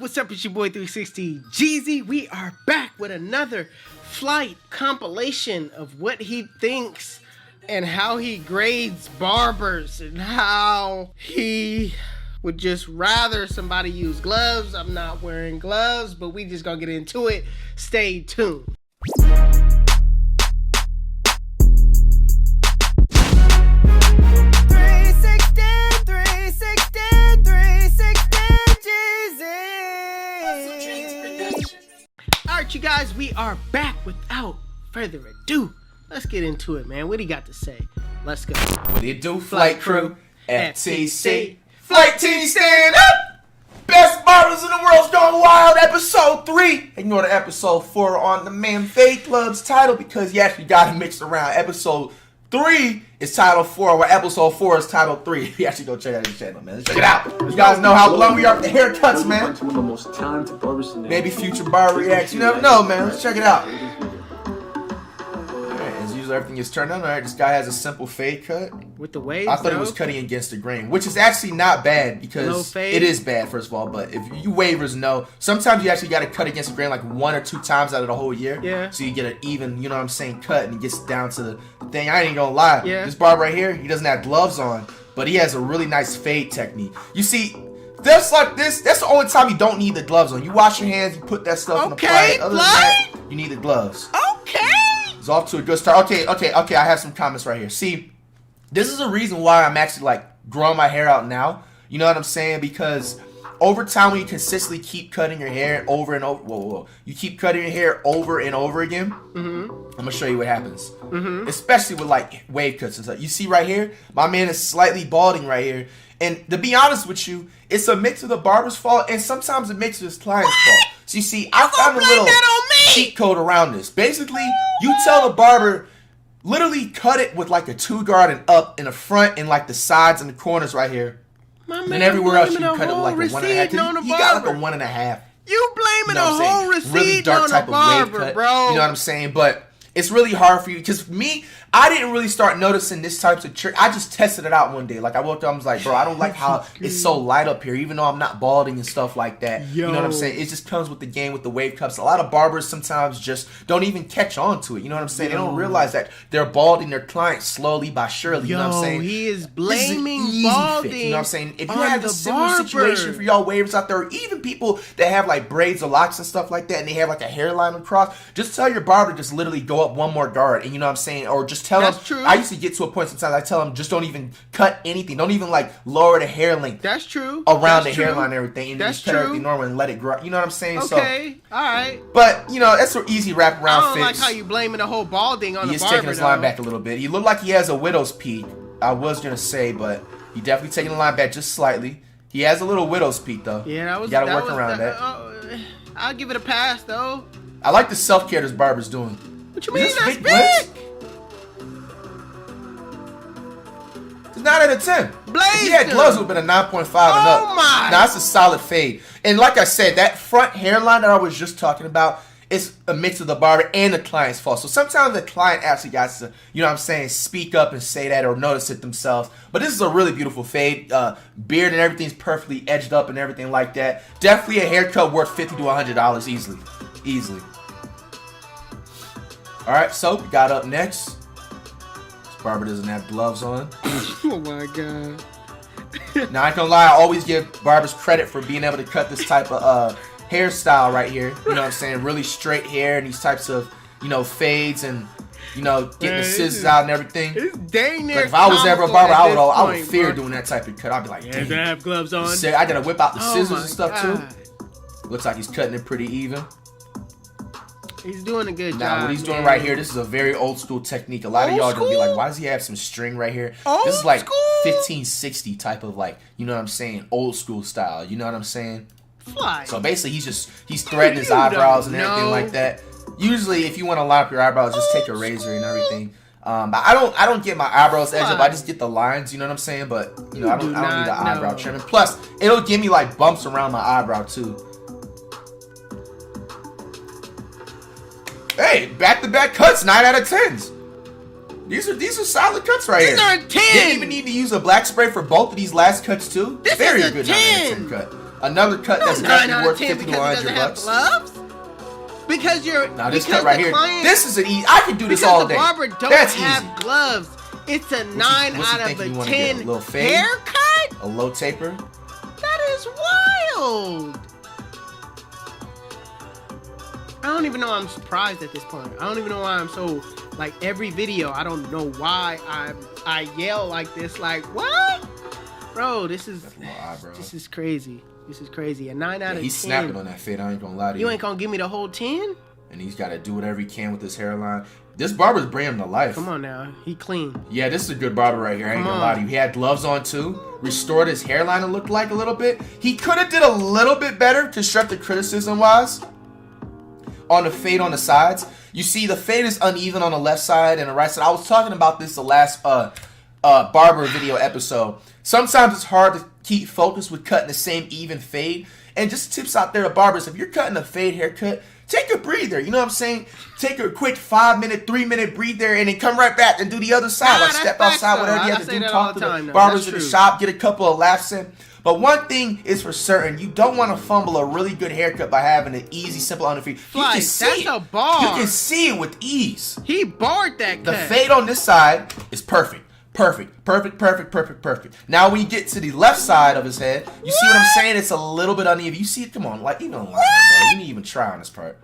What's up? It's your boy 360 Jeezy. We are back with another flight compilation of what he thinks and how he grades barbers and how he would just rather somebody use gloves. I'm not wearing gloves, but we just gonna get into it. Stay tuned. Alright, you guys, we are back. Without further ado, let's get into it, man. What do you got to say? Let's go. What do you do, Flight Crew? FTC. Flight Team, stand up! Best barbers in the world's gone wild, episode 3. Ignore the episode 4 on the Man Fade Club's title because you actually got it mixed around. Episode 3 is title 4, where episode 4 is title 3. You actually go check out his channel, man. Check it out. You guys know how blunt we are with the haircuts, man. Maybe future bar reacts. You never know, man. Let's check it out. Alright, as usual, everything is turned on. Alright, this guy has a simple fade cut. With the waves, I thought it was cutting against the grain, which is actually not bad because it is bad, first of all. But if you wavers know, sometimes you actually got to cut against the grain like 1 or 2 times out of the whole year. Yeah. So you get an even, you know what I'm saying, cut, and it gets down to the thing. I ain't gonna lie. Yeah. This barber right here, he doesn't have gloves on, but he has a really nice fade technique. You see, just like this, that's the only time you don't need the gloves on. You wash your hands, you put that stuff in the plate. Other than that, you need the gloves. Okay. It's off to a good start. Okay. I have some comments right here. See, this is a reason why I'm actually like growing my hair out now. You know what I'm saying? Because over time, when you consistently keep cutting your hair over and over, you keep cutting your hair over and over again. I'm gonna show you what happens. Especially with like wave cuts and stuff. You see right here, my man is slightly balding right here. And to be honest with you, it's a mix of the barber's fault and sometimes a mix of his client's fault. So you see, I found a little cheat code around this. Basically, you tell the barber, literally cut it with like a 2 guard and up in the front and like the sides and the corners right here. And everywhere else you can cut it with like a 1.5. He got like a 1.5. You blaming a whole receipt really dark type on a barber, of wave cut, bro. You know what I'm saying? But it's really hard for you because me, I didn't really start noticing this types of trick. I just tested it out one day. Like I woke up, I was like, bro, I don't like how it's so light up here, even though I'm not balding and stuff like that. You know what I'm saying? It just comes with the game with the wave cuts. A lot of barbers sometimes just don't even catch on to it. You know what I'm saying? They don't realize that they're balding their clients slowly by surely. You know what I'm saying? He is blaming easy balding. Fix, you know what I'm saying? If you on have the a similar barber situation for y'all wavers out there, or even people that have like braids or locks and stuff like that, and they have like a hairline across, just tell your barber to just literally go up 1 more guard, and you know what I'm saying? Or just tell them. True. I used to get to a point sometimes I tell them just don't even cut anything. Don't even like lower the hair length. That's true. Around the hairline and everything, and That's just cut everything normal and let it grow. You know what I'm saying? Okay, all right. But you know that's an easy wrap around I don't fix. like how you blaming the whole balding on the barber. He's taking his line back a little bit. He looked like he has a widow's peak. I was gonna say, but he definitely taking the line back just slightly. He has a little widow's peak though. Yeah, that was. You gotta work around that. I'll give it a pass though. I like the self care this barber's doing. What you mean that's big? It's 9 out of 10. Blaze if he had gloves, it would have been a 9.5 and up. Oh my! Now that's a solid fade. And like I said, that front hairline that I was just talking about is a mix of the barber and the client's fault. So sometimes the client actually got to, you know what I'm saying, speak up and say that or notice it themselves. But this is a really beautiful fade. Beard and everything's perfectly edged up and everything like that. Definitely a haircut worth $50 to $100 easily. Easily. Alright, so we got up next. Barber doesn't have gloves on. Oh my god. Now I ain't gonna lie, I always give barbers credit for being able to cut this type of hairstyle right here. You know what I'm saying? Really straight hair and these types of, you know, fades and, you know, getting the scissors out and everything. It's dang near. Like if I was ever a barber, I would fear doing that type of cut. I'd be like, damn. I have gloves on. I gotta whip out the scissors and stuff god. too. Looks like he's cutting it pretty even. He's doing a good job. Now, what he's doing right here, this is a very old school technique. A lot of y'all are going to be like, why does he have some string right here? This is like 1560 type of like, you know what I'm saying, old school style. You know what I'm saying? Fly. So basically, he's threading his eyebrows and everything like that. Usually, if you want to line up your eyebrows, just take a razor and everything. But I don't get my eyebrows edged up. I just get the lines. You know what I'm saying? But you know, I don't need the eyebrow trimming. Plus, it'll give me like bumps around my eyebrow too. Hey, back-to-back cuts, 9 out of 10s. These are solid cuts right here. These are 10. Didn't even need to use a black spray for both of these last cuts too. This Very is a good 10. 9 out of 10 cut. Another cut that's definitely worth 50 to 100 bucks. Gloves? Because you're now this cut right here. This is an easy. I can do this all day. The barber don't have gloves. It's a 9 out of a 10 haircut. A low taper. That is wild. I don't even know why I'm surprised at this point. I don't even know why I'm so, like, every video, I don't know why I yell like this, like, what? Bro, this is crazy. This is crazy. A 9 out of 10. He's snapping on that fade. I ain't gonna lie to you. You ain't gonna give me the whole 10? And he's got to do whatever he can with his hairline. This barber's bringing him to life. Come on now. He clean. Yeah, this is a good barber right here. I ain't gonna lie to you. He had gloves on too. Restored his hairline, it looked like, a little bit. He could have did a little bit better, constructive criticism-wise, on the fade on the sides. You see, the fade is uneven on the left side and the right side. I was talking about this the last barber video episode. Sometimes it's hard to keep focus with cutting the same even fade. And just tips out there to barbers, if you're cutting a fade haircut, take a breather. You know what I'm saying? Take a quick 5-minute, 3-minute breather and then come right back and do the other side. Like step outside, whatever you have to do. Talk to the barbers in the shop, get a couple of laughs in. But one thing is for certain, you don't want to fumble a really good haircut by having an easy, simple underfade. You can see it. That's a bar. You can see it with ease. He barred that cut. The fade on this side is perfect. Perfect. Now when you get to the left side of his head, you see what I'm saying? It's a little bit uneven. You see it? Come on, like even on line, bro. You didn't even try on this part.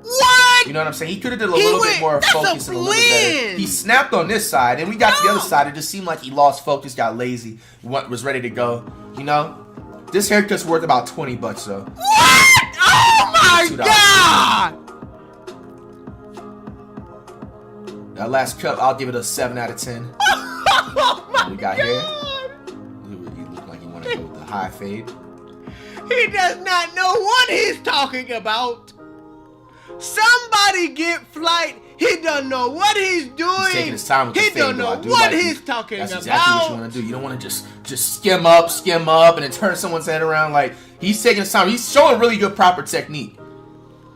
What? You know what I'm saying? He could have did a little bit more focus and a little bit better. He snapped on this side, and we got to the other side. It just seemed like he lost focus, got lazy, was ready to go. You know, this haircut's worth about $20 though. What? Oh my God! That last cut, I'll give it a 7 out of 10. Oh my we got God. Here. He looked like he wanted to go with the high fade. He does not know what he's talking about. Somebody get Flight. He don't know what he's doing. He's taking his time with the fade. He don't know what he's talking about. That's exactly what you want to do. You don't want to just skim up, and then turn someone's head around. Like, he's taking his time. He's showing really good proper technique.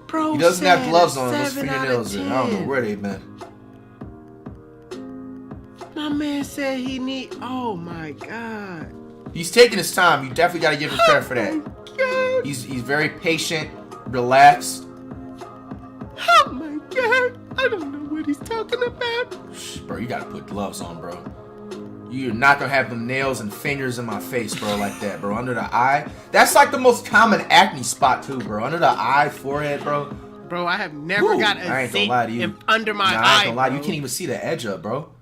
Bro, he doesn't have gloves on. Those fingernails are, I don't know where they've been. My man said he need. Oh my God. He's taking his time. You definitely got to give him credit for that. God. He's very patient, relaxed. Oh my God. I don't know what he's talking about. Bro, you got to put gloves on, bro. You're not going to have them nails and fingers in my face, bro, like that, bro. Under the eye. That's like the most common acne spot, too, bro. Under the eye, forehead, bro. Bro, I have never got a zit under my eye. I ain't gonna lie to you. You can't even see the edge up, bro.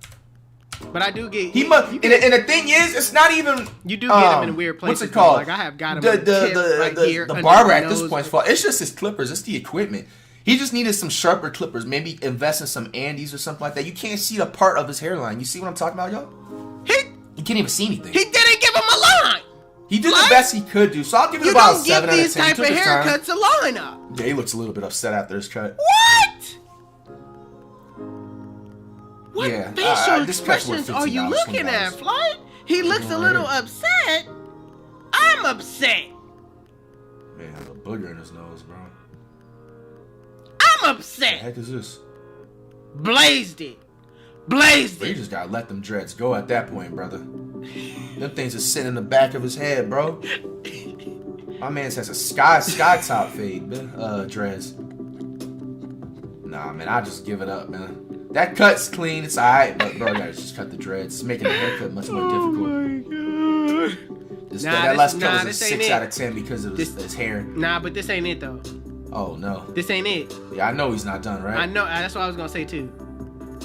But I do get. He must. And the thing is, it's not even. You do get him in weird places. What's it called? Like I have got him. The barber at this point's fault. It's just his clippers. It's the equipment. He just needed some sharper clippers. Maybe invest in some Andes or something like that. You can't see a part of his hairline. You see what I'm talking about, yo? You can't even see anything. He didn't give him a line. He did the best he could do. So I'll give it about a 7 out of 10. You don't give these type of haircuts a line up. Yeah, he looks a little bit upset after his cut. What? What yeah, facial expressions are you looking at, Flight? He looks a little upset. I'm upset. Man, has a booger in his nose, bro. I'm upset. What the heck is this? Blazed it. Blazed it. You just gotta let them dreads go at that point, brother. Them things are sitting in the back of his head, bro. My man has a sky top fade, dreads. Nah, man, I just give it up, man. That cut's clean, it's alright, but bro, you gotta just cut the dreads. It's making the haircut much more difficult. Oh my God. That last cut was a 6 out of 10 because of his hair. Nah, but this ain't it though. Oh no. This ain't it. Yeah, I know he's not done, right? I know, that's what I was gonna say too.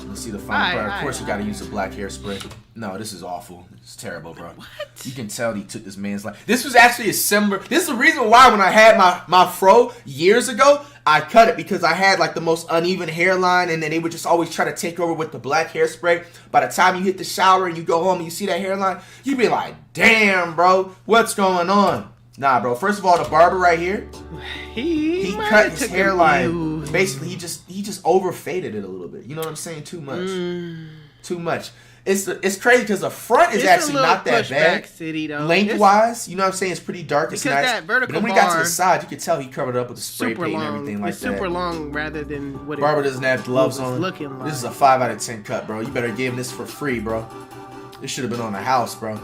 Let's see the final part. Of course, you gotta use a black hairspray. No, this is awful. It's terrible, bro. What? You can tell he took this man's life. This was actually a similar. This is the reason why when I had my fro years ago, I cut it because I had like the most uneven hairline, and then they would just always try to take over with the black hairspray. By the time you hit the shower and you go home and you see that hairline, you be like, "Damn, bro, what's going on?" Nah, bro. First of all, the barber right here, he cut his hairline. Basically, he just overfaded it a little bit. You know what I'm saying? Too much. Too much. It's crazy because the front is actually not that bad. Lengthwise, you know what I'm saying? It's pretty dark. It's nice. That vertical but then when we got to the side, you could tell he covered it up with the spray paint and everything like that. It's super long rather than what barber doesn't have gloves on. Looking like. This is a 5 out of 10 cut, bro. You better give him this for free, bro. This should have been on the house, bro.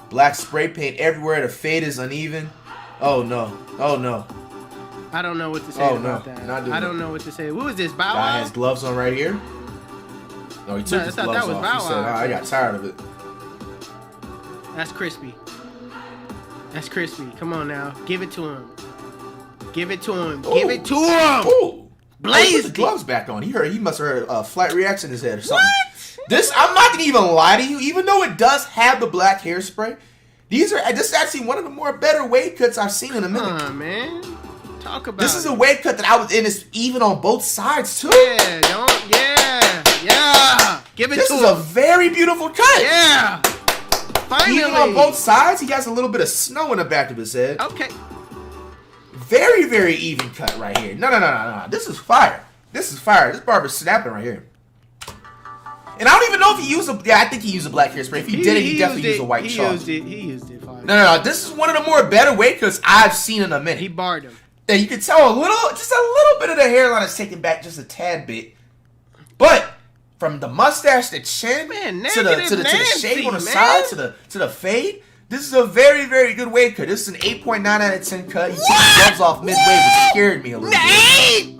Black spray paint everywhere. The fade is uneven. Oh no. Oh no. I don't know what to say about no. that. Not doing I don't know what to say. What was this, Bow Wow? Guy has gloves on right here. No, he took his gloves off. He said, I got tired of it. That's crispy. That's crispy. Come on now. Give it to him. Give it to him. Ooh. Give it to him. Ooh. Blaze. Put the gloves back on. He must have heard Flightreacts in his head or something. What? This, I'm not going to even lie to you. Even though it does have the black hairspray, this is actually one of the more better wave cuts I've seen in a minute. Come on, man. Talk about this is a wave cut that I was in. It's even on both sides too. Yeah, yeah. Give it to him. This is a very beautiful cut. Yeah. Finally. Even on both sides, he has a little bit of snow in the back of his head. Okay. Very, very even cut right here. No. This is fire. This is fire. This barber's snapping right here. And I don't even know if he used a... Yeah, I think he used a black hairspray. If he did it, he definitely used a white chalk. He used it. Fine. No. This is one of the more better wave cuts I've seen in a minute. He barred him. And you can tell just a little bit of the hairline is taken back just a tad bit. But from the mustache, the chin, to the shave on the side, to the fade, this is a very, very good wave cut. This is an 8.9 out of 10 cut. He took his gloves off midway, which scared me a little bit.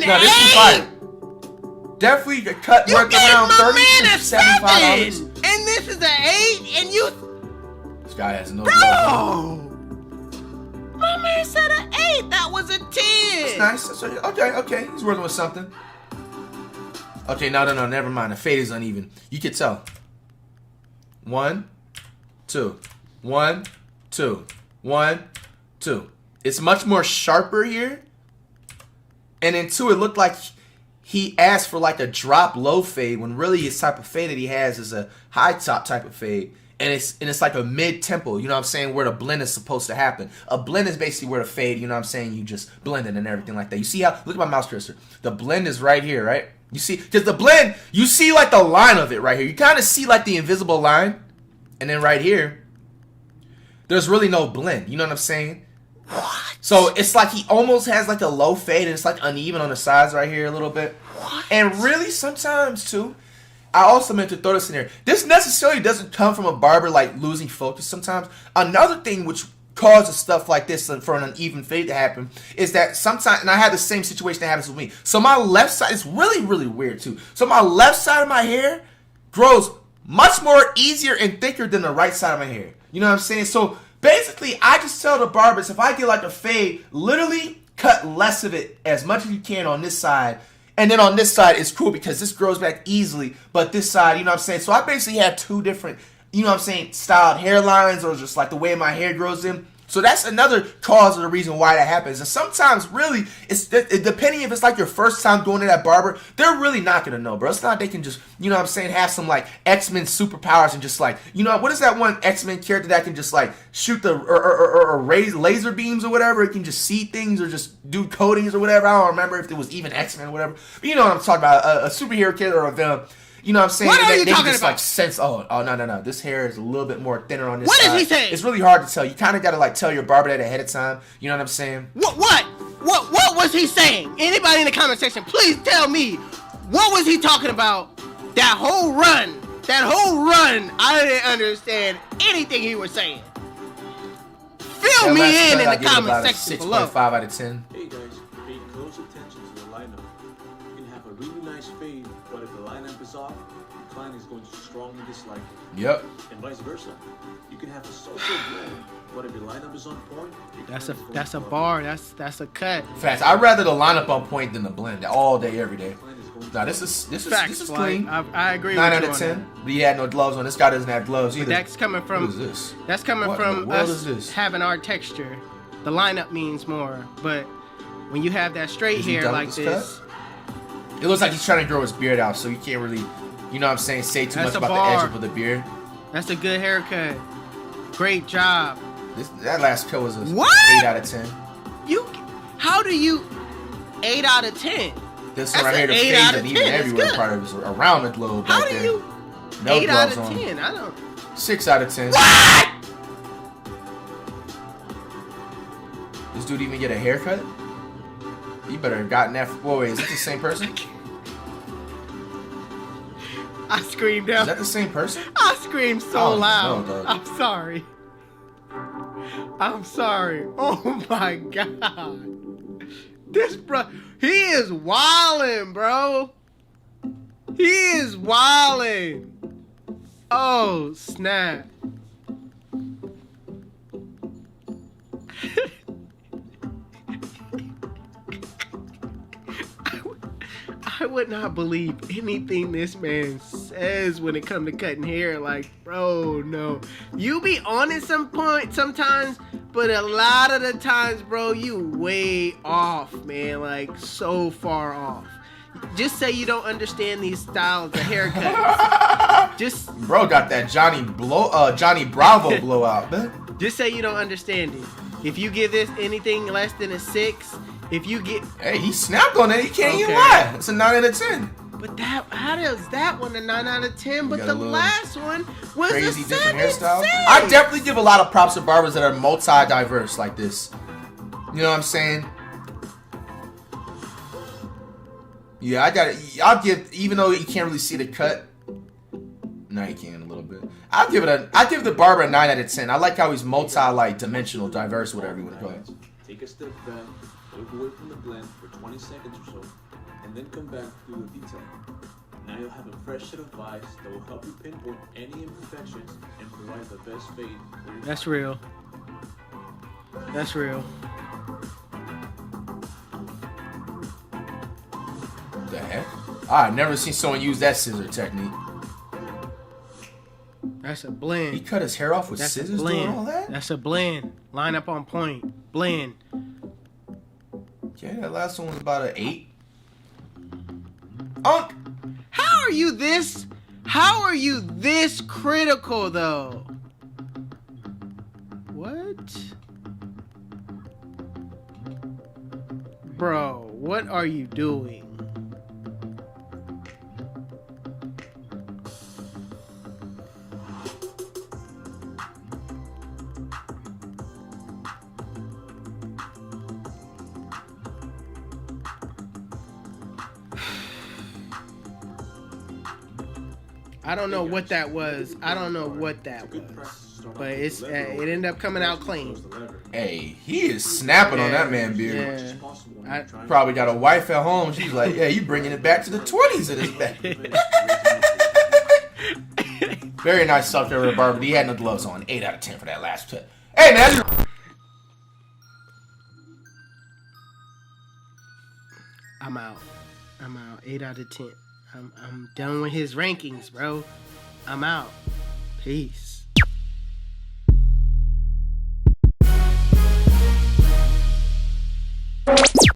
No, this is fire. Definitely a cut worth around $30 to $75. And this is an 8, and you... This guy has no gloves. My man said an 8. That was a 10. That's nice. That's okay. He's working with something. Okay, no. Never mind. The fade is uneven. You can tell. 1, 2. 1, 2. 1, 2. It's much more sharper here. And then 2, it looked like he asked for like a drop low fade when really his type of fade that he has is a high top type of fade. And it's like a mid-tempo, you know what I'm saying, where the blend is supposed to happen. A blend is basically where the fade, you know what I'm saying, you just blend it and everything like that. You see how, look at my mouse cursor. The blend is right here, right? You see, because the blend, you see like the line of it right here. You kind of see like the invisible line. And then right here, there's really no blend, you know what I'm saying? What? So it's like he almost has like a low fade and it's like uneven on the sides right here a little bit. What? And really sometimes too, I also meant to throw this in there. This necessarily doesn't come from a barber like losing focus sometimes. Another thing which causes stuff like this for an uneven fade to happen is that sometimes, and I had the same situation that happens with me. So my left side, it's really, really weird too. So my left side of my hair grows much more easier and thicker than the right side of my hair. You know what I'm saying? So basically, I just tell the barbers, if I get like a fade, literally cut less of it as much as you can on this side. And then on this side, it's cool because this grows back easily. But this side, you know what I'm saying? So I basically have 2 different, you know what I'm saying, styled hairlines or just like the way my hair grows in. So that's another cause of the reason why that happens. And sometimes, really, depending if it's like your first time going to that barber, they're really not going to know, bro. It's not they can just, you know what I'm saying, have some like X-Men superpowers and just like, you know, what is that one X-Men character that can just like shoot or raise laser beams or whatever? It can just see things or just do coatings or whatever. I don't remember if it was even X-Men or whatever. But you know what I'm talking about, a superhero kid or a villain. You know what I'm saying? What are you they talking just about? like sense, no. This hair is a little bit more thinner on this What side. is he saying? It's really hard to tell. You kind of got to like tell your barber that ahead of time. You know what I'm saying? What was he saying? Anybody in the comment section, please tell me, what was he talking about? That whole run, I didn't understand anything he was saying. Fill me in the comment section below. 6.5 out of 10. Hey guys, pay close attention to the lineup. You can have a really nice fade, but if the lineup is off, the client is going to strongly dislike it. Yep. And vice versa. You can have a so-so blend, but if your lineup is on point, That's a bar. That's a cut. Facts. I'd rather the lineup on point than the blend all day, every day. Now this is clean. I agree. 9 with out you of 10. on But he had no gloves on. This guy doesn't have gloves either. that. That's coming from. What is this? That's coming What in from the world us is this? having our texture. The lineup means more, but when you have that straight Is he hair done like with this, It looks like he's trying to grow his beard out, so you can't really, you know what I'm saying, say too That's much a about bar. the edge of the beard. that's a good haircut. Great job. That last cut was a What? 8 out of 10. How do you 8 out of 10? This That's one right here, an the 8 fade out of and even 10. It's everywhere good. part of it was around the globe How right do there. you No 8 out gloves of on. 10? I don't. 6 out of 10. What? This dude even get a haircut? You better have gotten that. Whoa, wait, is this the same person? I screamed Is out. that the same person? I screamed so Oh, loud. no, dog. I'm sorry. I'm sorry. Oh my god. This bro, he is wildin', bro. He is wildin'. Oh, snap. I would not believe anything this man says when it comes to cutting hair. Like, bro, no. You be on it sometimes, but a lot of the times, bro, you way off, man. Like, so far off. Just say you don't understand these styles of haircuts. Just Bro got that Johnny Bravo blowout, man. Just say you don't understand it. If you give this anything less than a 6, if you get... Hey, he snapped on it. He can't even Okay. lie. It's a 9 out of 10. But how does that one a 9 out of 10? But got the a little last one was Crazy a different 7, hairstyles. 6. I definitely give a lot of props to barbers that are multi-diverse like this. You know what I'm saying? Yeah, I'll give, even though you can't really see the cut. No, you can a little bit. I'll give the barber a 9 out of 10. I like how he's dimensional, diverse, whatever you want to call it. Take a step back, look away from the blend for 20 seconds or so, and then come back to the detail. Now you'll have a fresh set of vibes that will help you pinpoint any imperfections and provide the best fade for your That's real. That's real. What the heck? I've never seen someone use that scissor technique. That's a blend. He cut his hair off with That's a scissors blend. doing all that? That's a blend. Line up on point. Blend. Yeah, that last one was about an 8. How are you this critical though? What? Bro, what are you doing? I don't know what that was. But it ended up coming out clean. Hey, he is snapping on that man beard. Yeah. Probably got a wife at home. She's like, yeah, you bringing it back to the 20s in this back. Very nice stuff there with the barber. He had no gloves on. 8 out of 10 for that last tip. Hey, man. I'm out. 8 out of 10. I'm done with his rankings, bro. I'm out. Peace.